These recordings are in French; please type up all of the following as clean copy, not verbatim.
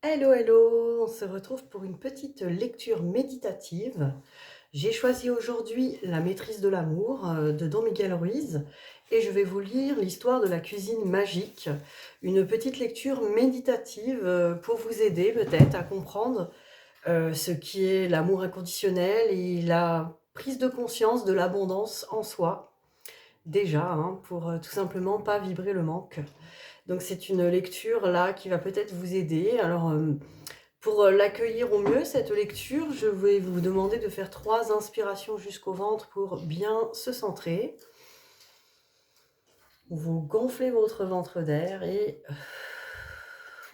Hello, hello! On se retrouve pour une petite lecture méditative. J'ai choisi aujourd'hui La maîtrise de l'amour de Don Miguel Ruiz et je vais vous lire l'histoire de la cuisine magique. Une petite lecture méditative pour vous aider peut-être à comprendre ce qui est l'amour inconditionnel et la prise de conscience de l'abondance en soi. Déjà, pour tout simplement pas vibrer le manque. Donc c'est une lecture là qui va peut-être vous aider. Alors pour l'accueillir au mieux, cette lecture, je vais vous demander de faire 3 inspirations jusqu'au ventre pour bien se centrer. Vous gonflez votre ventre d'air et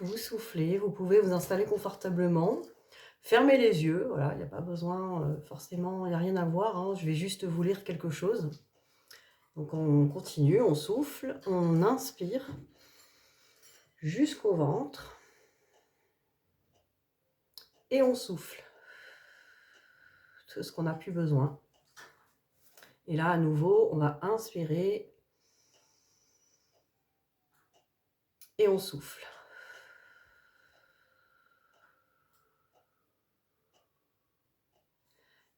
vous soufflez. Vous pouvez vous installer confortablement. Fermez les yeux, voilà, il n'y a pas besoin, forcément, il n'y a rien à voir, je vais juste vous lire quelque chose. Donc on continue, on souffle, on inspire jusqu'au ventre et on souffle tout ce qu'on n'a plus besoin. Et là, à nouveau, on va inspirer et on souffle.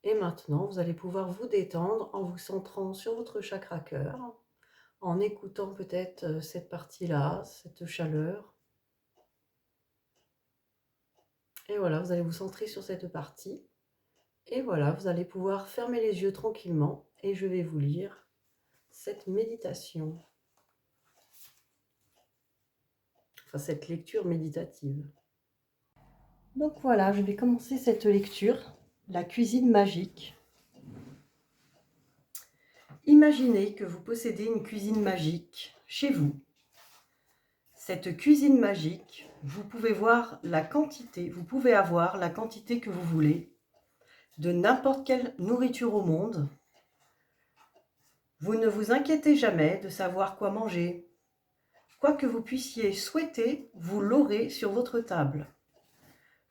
Et maintenant, vous allez pouvoir vous détendre en vous centrant sur votre chakra cœur, en écoutant peut-être cette partie-là, cette chaleur. Et voilà, vous allez vous centrer sur cette partie. Et voilà, vous allez pouvoir fermer les yeux tranquillement et je vais vous lire cette méditation. Enfin, cette lecture méditative. Donc voilà, je vais commencer cette lecture, la cuisine magique. Imaginez que vous possédez une cuisine magique chez vous. Cette cuisine magique, vous pouvez avoir la quantité que vous voulez de n'importe quelle nourriture au monde. Vous ne vous inquiétez jamais de savoir quoi manger. Quoi que vous puissiez souhaiter, vous l'aurez sur votre table.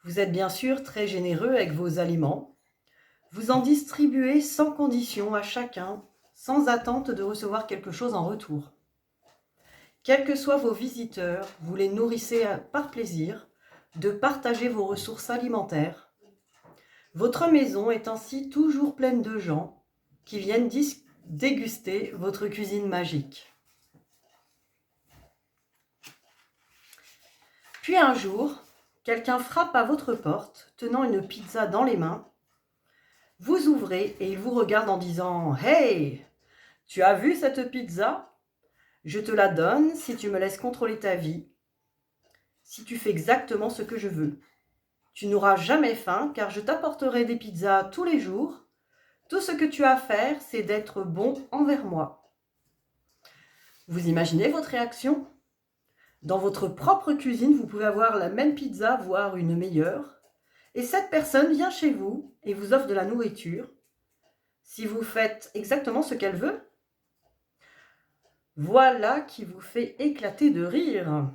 Vous êtes bien sûr très généreux avec vos aliments. Vous en distribuez sans condition à chacun, sans attente de recevoir quelque chose en retour. Quels que soient vos visiteurs, vous les nourrissez par plaisir de partager vos ressources alimentaires. Votre maison est ainsi toujours pleine de gens qui viennent déguster votre cuisine magique. Puis un jour, quelqu'un frappe à votre porte, tenant une pizza dans les mains. Vous ouvrez et il vous regarde en disant « Hey, tu as vu cette pizza ? Je te la donne si tu me laisses contrôler ta vie, si tu fais exactement ce que je veux. Tu n'auras jamais faim car je t'apporterai des pizzas tous les jours. Tout ce que tu as à faire, c'est d'être bon envers moi. » Vous imaginez votre réaction ? Dans votre propre cuisine, vous pouvez avoir la même pizza, voire une meilleure. Et cette personne vient chez vous et vous offre de la nourriture. Si vous faites exactement ce qu'elle veut, voilà qui vous fait éclater de rire.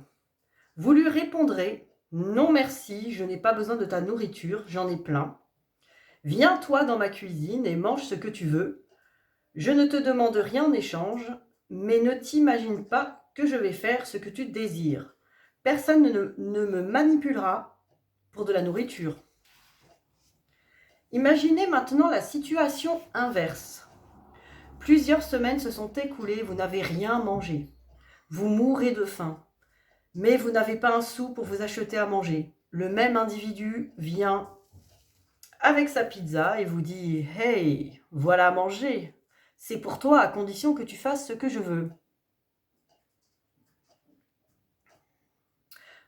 Vous lui répondrez « Non merci, je n'ai pas besoin de ta nourriture, j'en ai plein. Viens-toi dans ma cuisine et mange ce que tu veux. Je ne te demande rien en échange, mais ne t'imagine pas que je vais faire ce que tu désires. Personne ne me manipulera pour de la nourriture. » Imaginez maintenant la situation inverse. Plusieurs semaines se sont écoulées, vous n'avez rien mangé. Vous mourrez de faim, mais vous n'avez pas un sou pour vous acheter à manger. Le même individu vient avec sa pizza et vous dit « Hey, voilà à manger. C'est pour toi à condition que tu fasses ce que je veux. »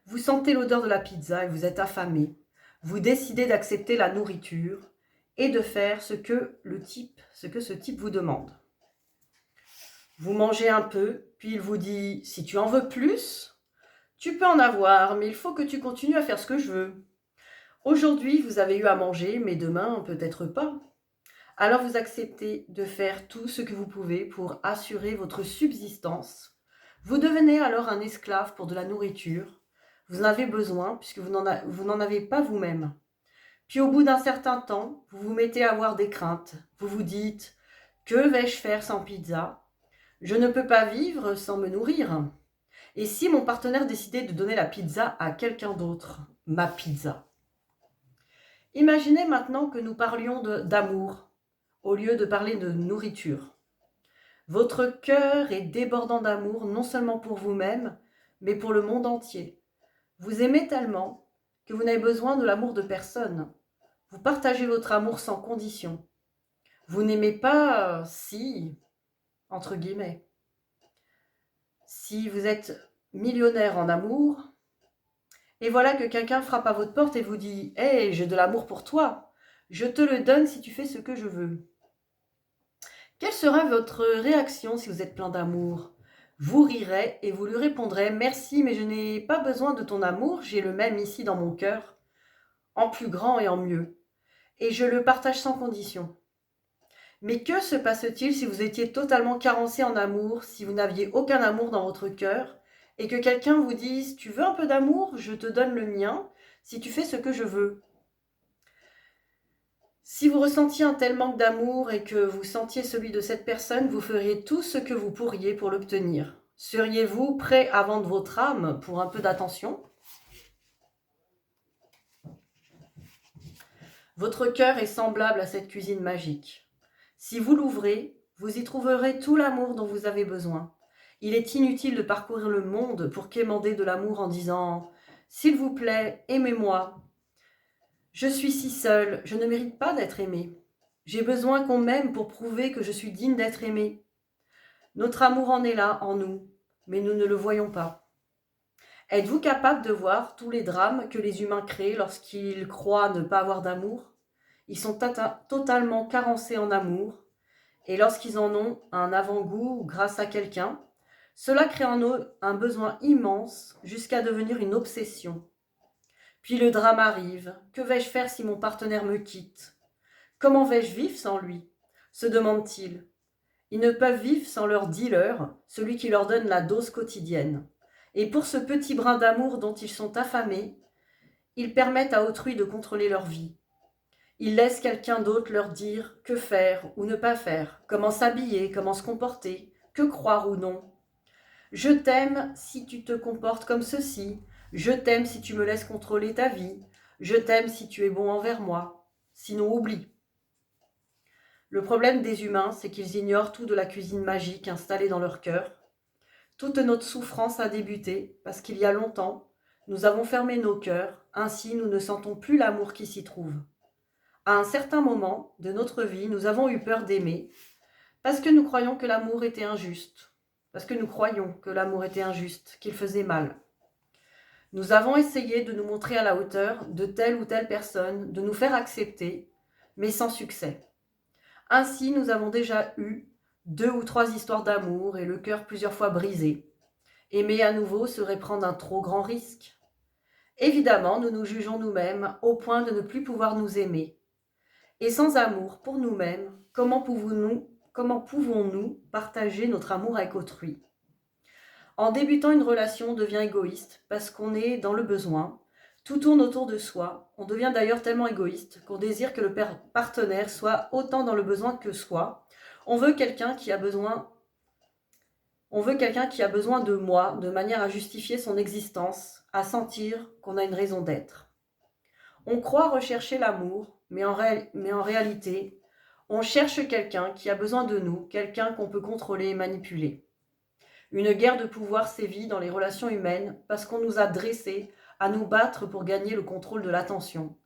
Vous sentez l'odeur de la pizza et vous êtes affamé. Vous décidez d'accepter la nourriture et de faire ce que ce type vous demande. Vous mangez un peu, puis il vous dit « Si tu en veux plus, tu peux en avoir, mais il faut que tu continues à faire ce que je veux. Aujourd'hui, vous avez eu à manger, mais demain, peut-être pas. Alors vous acceptez de faire tout ce que vous pouvez pour assurer votre subsistance. Vous devenez alors un esclave pour de la nourriture. Vous en avez besoin puisque vous n'en avez pas vous-même. Puis au bout d'un certain temps, vous vous mettez à avoir des craintes. Vous vous dites « Que vais-je faire sans pizza ? Je ne peux pas vivre sans me nourrir. Et si mon partenaire décidait de donner la pizza à quelqu'un d'autre ? ma pizza. Imaginez maintenant que nous parlions d'amour au lieu de parler de nourriture. Votre cœur est débordant d'amour, non seulement pour vous-même, mais pour le monde entier. Vous aimez tellement que vous n'avez besoin de l'amour de personne. Vous partagez votre amour sans condition. Vous n'aimez pas si, entre guillemets. Si vous êtes millionnaire en amour, et voilà que quelqu'un frappe à votre porte et vous dit « Hey, j'ai de l'amour pour toi, je te le donne si tu fais ce que je veux. » Quelle sera votre réaction si vous êtes plein d'amour ? Vous rirez et vous lui répondrez « Merci, mais je n'ai pas besoin de ton amour, j'ai le même ici dans mon cœur, en plus grand et en mieux, et je le partage sans condition. » Mais que se passe-t-il si vous étiez totalement carencé en amour, si vous n'aviez aucun amour dans votre cœur, et que quelqu'un vous dise « Tu veux un peu d'amour ? Je te donne le mien, si tu fais ce que je veux. » Si vous ressentiez un tel manque d'amour et que vous sentiez celui de cette personne, vous feriez tout ce que vous pourriez pour l'obtenir. Seriez-vous prêt à vendre votre âme pour un peu d'attention ? Votre cœur est semblable à cette cuisine magique. Si vous l'ouvrez, vous y trouverez tout l'amour dont vous avez besoin. Il est inutile de parcourir le monde pour quémander de l'amour en disant « S'il vous plaît, aimez-moi. Je suis si seule, je ne mérite pas d'être aimée. J'ai besoin qu'on m'aime pour prouver que je suis digne d'être aimée. » Notre amour en est là, en nous, mais nous ne le voyons pas. Êtes-vous capable de voir tous les drames que les humains créent lorsqu'ils croient ne pas avoir d'amour ? Ils sont totalement carencés en amour, et lorsqu'ils en ont un avant-goût grâce à quelqu'un, cela crée en eux un besoin immense jusqu'à devenir une obsession. Puis le drame arrive. Que vais-je faire si mon partenaire me quitte ? Comment vais-je vivre sans lui ? Se demandent-ils. Ils ne peuvent vivre sans leur dealer, celui qui leur donne la dose quotidienne. Et pour ce petit brin d'amour dont ils sont affamés, ils permettent à autrui de contrôler leur vie. Ils laissent quelqu'un d'autre leur dire que faire ou ne pas faire, comment s'habiller, comment se comporter, que croire ou non. Je t'aime si tu te comportes comme ceci, je t'aime si tu me laisses contrôler ta vie, je t'aime si tu es bon envers moi, sinon oublie. Le problème des humains, c'est qu'ils ignorent tout de la cuisine magique installée dans leur cœur. Toute notre souffrance a débuté parce qu'il y a longtemps, nous avons fermé nos cœurs, ainsi nous ne sentons plus l'amour qui s'y trouve. À un certain moment de notre vie, nous avons eu peur d'aimer parce que nous croyons que l'amour était injuste, qu'il faisait mal. Nous avons essayé de nous montrer à la hauteur de telle ou telle personne, de nous faire accepter, mais sans succès. Ainsi, nous avons déjà eu 2 ou 3 histoires d'amour et le cœur plusieurs fois brisé. Aimer à nouveau serait prendre un trop grand risque. Évidemment, nous nous jugeons nous-mêmes au point de ne plus pouvoir nous aimer. Et sans amour pour nous-mêmes, comment pouvons-nous partager notre amour avec autrui ? En débutant une relation, on devient égoïste parce qu'on est dans le besoin. Tout tourne autour de soi. On devient d'ailleurs tellement égoïste qu'on désire que le partenaire soit autant dans le besoin que soi. On veut quelqu'un qui a besoin de moi, de manière à justifier son existence, à sentir qu'on a une raison d'être. On croit rechercher l'amour, mais en réalité, on cherche quelqu'un qui a besoin de nous, quelqu'un qu'on peut contrôler et manipuler. Une guerre de pouvoir sévit dans les relations humaines parce qu'on nous a dressés à nous battre pour gagner le contrôle de l'attention.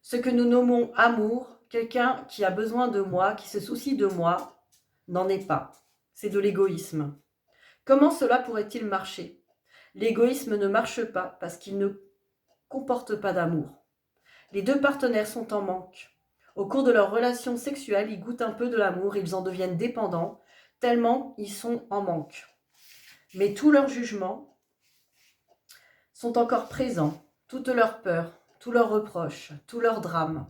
Ce que nous nommons amour, quelqu'un qui a besoin de moi, qui se soucie de moi, n'en est pas. C'est de l'égoïsme. Comment cela pourrait-il marcher ? L'égoïsme ne marche pas parce qu'il ne comporte pas d'amour. Les 2 partenaires sont en manque. Au cours de leur relation sexuelle, ils goûtent un peu de l'amour, ils en deviennent dépendants, tellement ils sont en manque. Mais tous leurs jugements sont encore présents, toutes leurs peurs, tous leurs reproches, tous leurs drames.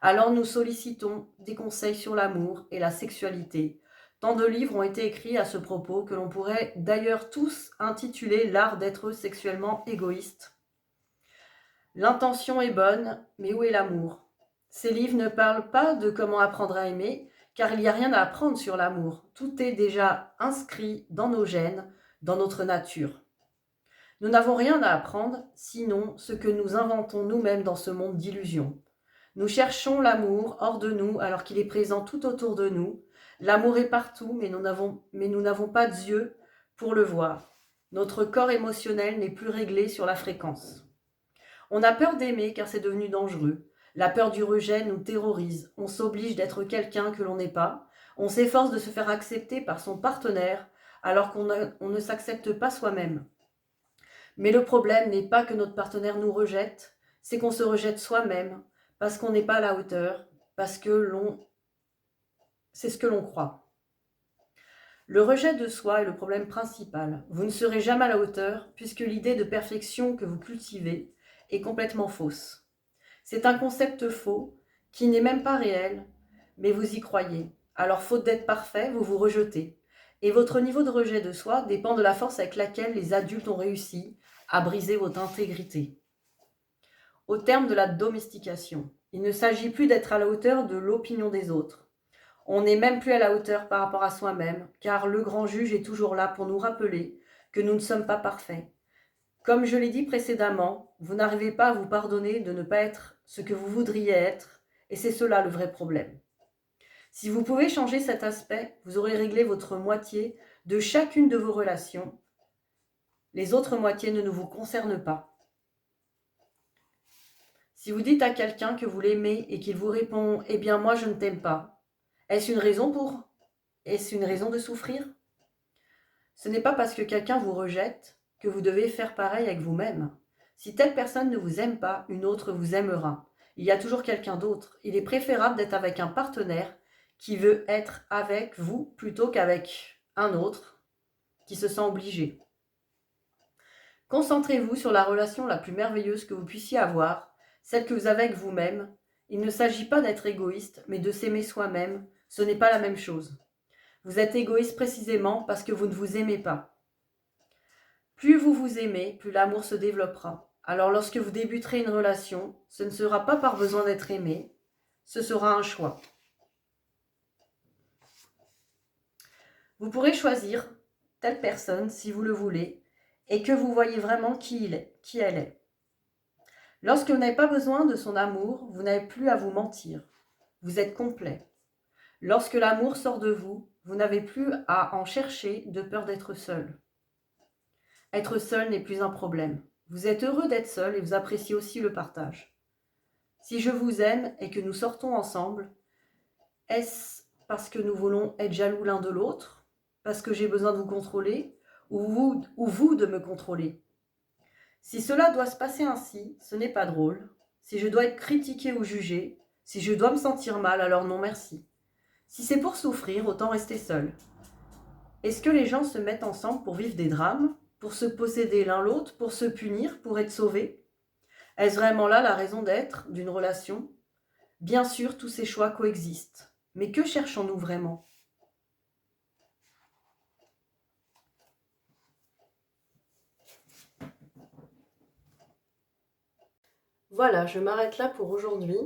Alors nous sollicitons des conseils sur l'amour et la sexualité. Tant de livres ont été écrits à ce propos que l'on pourrait d'ailleurs tous intituler « L'art d'être sexuellement égoïste ». L'intention est bonne, mais où est l'amour ? Ces livres ne parlent pas de comment apprendre à aimer, car il n'y a rien à apprendre sur l'amour. Tout est déjà inscrit dans nos gènes, dans notre nature. Nous n'avons rien à apprendre, sinon ce que nous inventons nous-mêmes dans ce monde d'illusions. Nous cherchons l'amour hors de nous alors qu'il est présent tout autour de nous. L'amour est partout, mais nous n'avons pas d'yeux pour le voir. Notre corps émotionnel n'est plus réglé sur la fréquence. On a peur d'aimer car c'est devenu dangereux. La peur du rejet nous terrorise. On s'oblige d'être quelqu'un que l'on n'est pas. On s'efforce de se faire accepter par son partenaire alors qu'on ne s'accepte pas soi-même. Mais le problème n'est pas que notre partenaire nous rejette, c'est qu'on se rejette soi-même parce qu'on n'est pas à la hauteur, parce que c'est ce que l'on croit. Le rejet de soi est le problème principal. Vous ne serez jamais à la hauteur puisque l'idée de perfection que vous cultivez est complètement fausse. C'est un concept faux qui n'est même pas réel, mais vous y croyez. Alors, faute d'être parfait, vous vous rejetez. Et votre niveau de rejet de soi dépend de la force avec laquelle les adultes ont réussi à briser votre intégrité. Au terme de la domestication, il ne s'agit plus d'être à la hauteur de l'opinion des autres. On n'est même plus à la hauteur par rapport à soi-même, car le grand juge est toujours là pour nous rappeler que nous ne sommes pas parfaits. Comme je l'ai dit précédemment, vous n'arrivez pas à vous pardonner de ne pas être ce que vous voudriez être, et c'est cela le vrai problème. Si vous pouvez changer cet aspect, vous aurez réglé votre moitié de chacune de vos relations. Les autres moitiés ne vous concernent pas. Si vous dites à quelqu'un que vous l'aimez et qu'il vous répond « Eh bien, moi, je ne t'aime pas », est-ce une raison de souffrir? Ce n'est pas parce que quelqu'un vous rejette que vous devez faire pareil avec vous-même. Si telle personne ne vous aime pas, une autre vous aimera. Il y a toujours quelqu'un d'autre. Il est préférable d'être avec un partenaire qui veut être avec vous plutôt qu'avec un autre qui se sent obligé. Concentrez-vous sur la relation la plus merveilleuse que vous puissiez avoir, celle que vous avez avec vous-même. Il ne s'agit pas d'être égoïste, mais de s'aimer soi-même. Ce n'est pas la même chose. Vous êtes égoïste précisément parce que vous ne vous aimez pas. Plus vous vous aimez, plus l'amour se développera. Alors lorsque vous débuterez une relation, ce ne sera pas par besoin d'être aimé, ce sera un choix. Vous pourrez choisir telle personne si vous le voulez et que vous voyez vraiment qui elle est. Lorsque vous n'avez pas besoin de son amour, vous n'avez plus à vous mentir. Vous êtes complet. Lorsque l'amour sort de vous, vous n'avez plus à en chercher de peur d'être seul. Être seul n'est plus un problème. Vous êtes heureux d'être seul et vous appréciez aussi le partage. Si je vous aime et que nous sortons ensemble, est-ce parce que nous voulons être jaloux l'un de l'autre, parce que j'ai besoin de vous contrôler, ou vous de me contrôler? Si cela doit se passer ainsi, ce n'est pas drôle. Si je dois être critiqué ou jugé, si je dois me sentir mal, alors non merci. Si c'est pour souffrir, autant rester seul. Est-ce que les gens se mettent ensemble pour vivre des drames, pour se posséder l'un l'autre, pour se punir, pour être sauvés? Est-ce vraiment là la raison d'être d'une relation? Bien sûr, tous ces choix coexistent. Mais que cherchons-nous vraiment? Voilà, je m'arrête là pour aujourd'hui.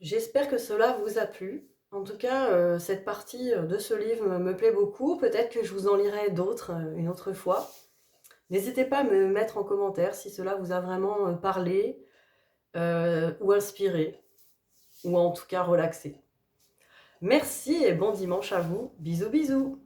J'espère que cela vous a plu. En tout cas, cette partie de ce livre me plaît beaucoup. Peut-être que je vous en lirai d'autres une autre fois. N'hésitez pas à me mettre en commentaire si cela vous a vraiment parlé ou inspiré, ou en tout cas relaxé. Merci et bon dimanche à vous. Bisous bisous.